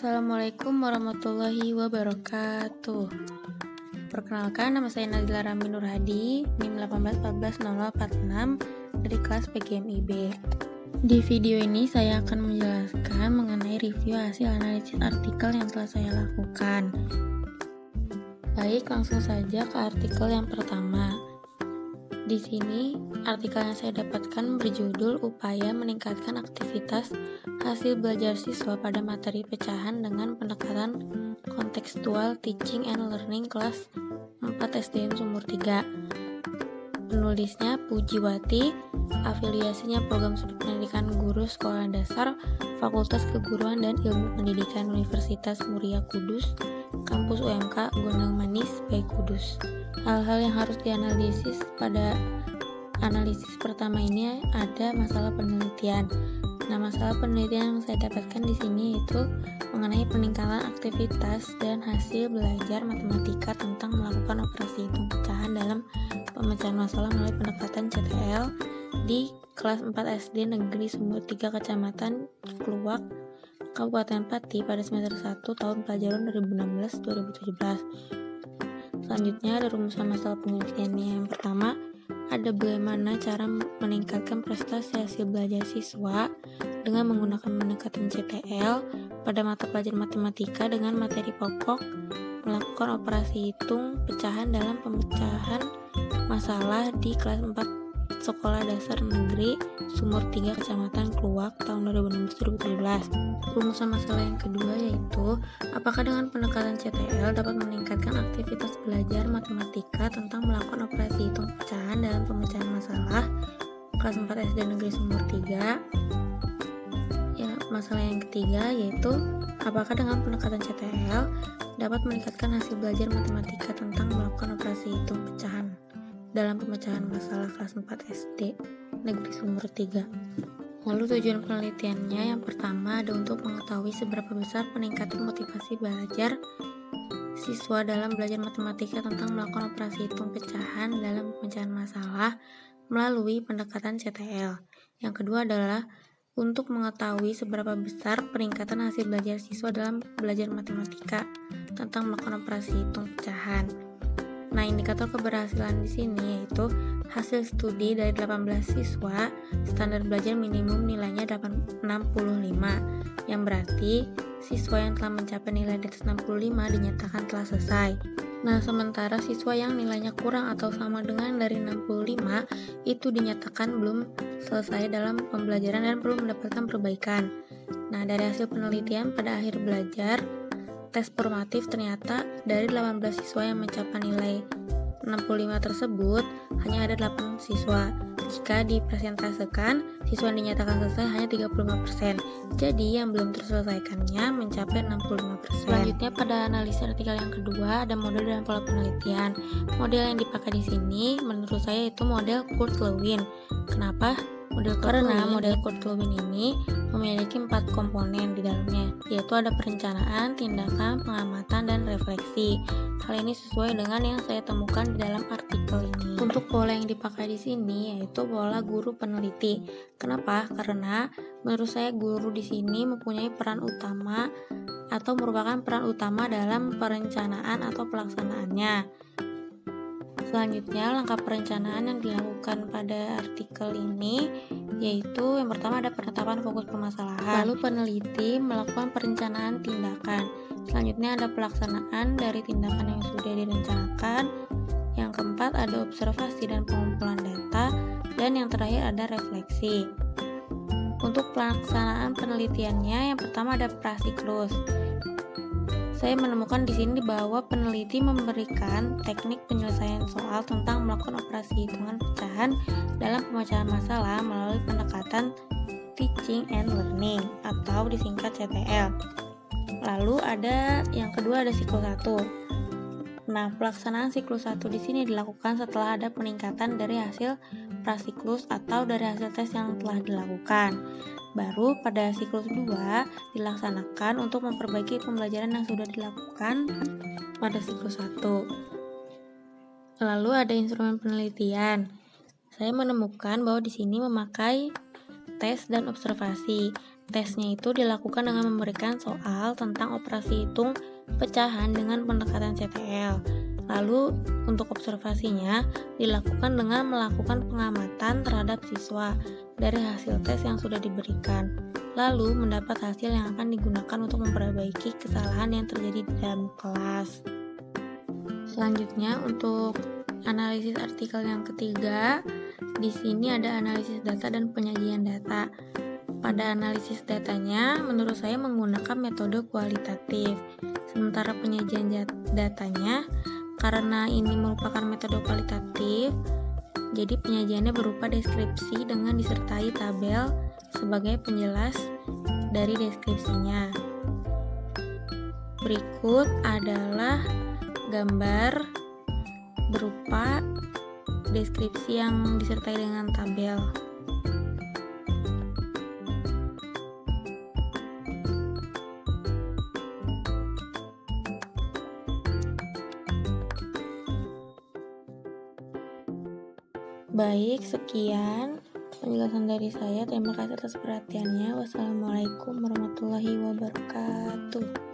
Assalamualaikum warahmatullahi wabarakatuh. Perkenalkan, nama saya Nazila Rami Nur Hadi, NIM 1814046 dari kelas PGMIB. Di video ini saya akan menjelaskan mengenai review hasil analisis artikel yang telah saya lakukan. Baik, langsung saja ke artikel yang pertama. Di sini, artikel yang saya dapatkan berjudul Upaya Meningkatkan Aktivitas Hasil Belajar Siswa pada Materi Pecahan dengan Pendekatan Kontekstual Teaching and Learning kelas 4 SDN Sumur 3. Penulisnya Pujiwati, afiliasinya Program Studi Pendidikan Guru Sekolah Dasar, Fakultas Keguruan dan Ilmu Pendidikan Universitas Muria Kudus, Kampus UMK Gondang Manis, Bay Kudus. Hal-hal yang harus dianalisis pada analisis pertama ini ada masalah penelitian. Nah, masalah penelitian yang saya dapatkan di sini yaitu mengenai peningkatan aktivitas dan hasil belajar matematika tentang melakukan operasi hitung pecahan dalam pemecahan masalah melalui pendekatan CTL di kelas 4 SD Negeri Sumur 3 Kecamatan Kluwak, Kabupaten Pati pada semester 1 tahun pelajaran 2016-2017. Selanjutnya ada rumusan masalah penelitiannya. Yang pertama, ada bagaimana cara meningkatkan prestasi hasil belajar siswa dengan menggunakan pendekatan CTL pada mata pelajaran matematika dengan materi pokok melakukan operasi hitung pecahan dalam pemecahan masalah di kelas 4 Sekolah Dasar Negeri Sumur 3 Kecamatan Kluwak tahun 2016-2017. Rumusan masalah yang kedua yaitu apakah dengan pendekatan CTL dapat meningkatkan aktivitas belajar matematika tentang melakukan operasi hitung pecahan dalam pemecahan masalah kelas 4 SD Negeri Sumur 3. Ya, masalah yang ketiga yaitu apakah dengan pendekatan CTL dapat meningkatkan hasil belajar matematika tentang melakukan operasi hitung pecahan dalam pemecahan masalah kelas 4 SD Negeri Sumur 3. Lalu tujuan penelitiannya yang pertama ada untuk mengetahui seberapa besar peningkatan motivasi belajar siswa dalam belajar matematika tentang melakukan operasi hitung pecahan dalam pemecahan masalah melalui pendekatan CTL. Yang kedua adalah untuk mengetahui seberapa besar peningkatan hasil belajar siswa dalam belajar matematika tentang melakukan operasi hitung pecahan. Nah, indikator keberhasilan di sini yaitu hasil studi dari 18 siswa, standar belajar minimum nilainya 65, yang berarti siswa yang telah mencapai nilai di atas 65 dinyatakan telah selesai. Nah, sementara siswa yang nilainya kurang atau sama dengan dari 65 itu dinyatakan belum selesai dalam pembelajaran dan perlu mendapatkan perbaikan. Nah, dari hasil penelitian pada akhir belajar tes formatif ternyata dari 18 siswa yang mencapai nilai 65 tersebut hanya ada 8 siswa. Jika dipresentasekan, siswa yang dinyatakan selesai hanya 35%. Jadi yang belum terselesaikannya mencapai 65%. Selanjutnya pada analisis artikel yang kedua ada model dan pola penelitian. Model yang dipakai di sini menurut saya itu model Kurt-Lewin. Kenapa? Karena model Kurt-Lewin ini memiliki 4 komponen di dalamnya, yaitu ada perencanaan, tindakan, pengamatan, dan refleksi. Hal ini sesuai dengan yang saya temukan di dalam artikel ini. Untuk pola yang dipakai di sini yaitu pola guru peneliti. Kenapa? Karena menurut saya guru di sini mempunyai peran utama atau merupakan peran utama dalam perencanaan atau pelaksanaannya. Selanjutnya, langkah perencanaan yang dilakukan pada artikel ini yaitu yang pertama ada penetapan fokus permasalahan, lalu peneliti melakukan perencanaan tindakan. Selanjutnya ada pelaksanaan dari tindakan yang sudah direncanakan. Yang keempat ada observasi dan pengumpulan data, dan yang terakhir ada refleksi. Untuk pelaksanaan penelitiannya yang pertama ada prasiklus. Saya menemukan di sini bahwa peneliti memberikan teknik penyelesaian soal tentang melakukan operasi hitungan pecahan dalam pemecahan masalah melalui pendekatan Teaching and Learning atau disingkat CTL. Lalu ada yang kedua ada siklus 1. Nah, pelaksanaan siklus 1 di sini dilakukan setelah ada peningkatan dari hasil prasiklus atau dari hasil tes yang telah dilakukan. Baru pada siklus 2 dilaksanakan untuk memperbaiki pembelajaran yang sudah dilakukan pada siklus 1. Lalu ada instrumen penelitian. Saya menemukan bahwa di sini memakai tes dan observasi. Tesnya itu dilakukan dengan memberikan soal tentang operasi hitung pecahan dengan pendekatan CTL. Lalu untuk observasinya dilakukan dengan melakukan pengamatan terhadap siswa dari hasil tes yang sudah diberikan. Lalu mendapat hasil yang akan digunakan untuk memperbaiki kesalahan yang terjadi di dalam kelas. Selanjutnya untuk analisis artikel yang ketiga, di sini ada analisis data dan penyajian data. Pada analisis datanya, menurut saya menggunakan metode kualitatif. Sementara penyajian datanya, karena ini merupakan metode kualitatif, jadi penyajiannya berupa deskripsi dengan disertai tabel sebagai penjelas dari deskripsinya. Berikut adalah gambar berupa deskripsi yang disertai dengan tabel. Baik, sekian penjelasan dari saya. Terima kasih atas perhatiannya. Wassalamualaikum warahmatullahi wabarakatuh.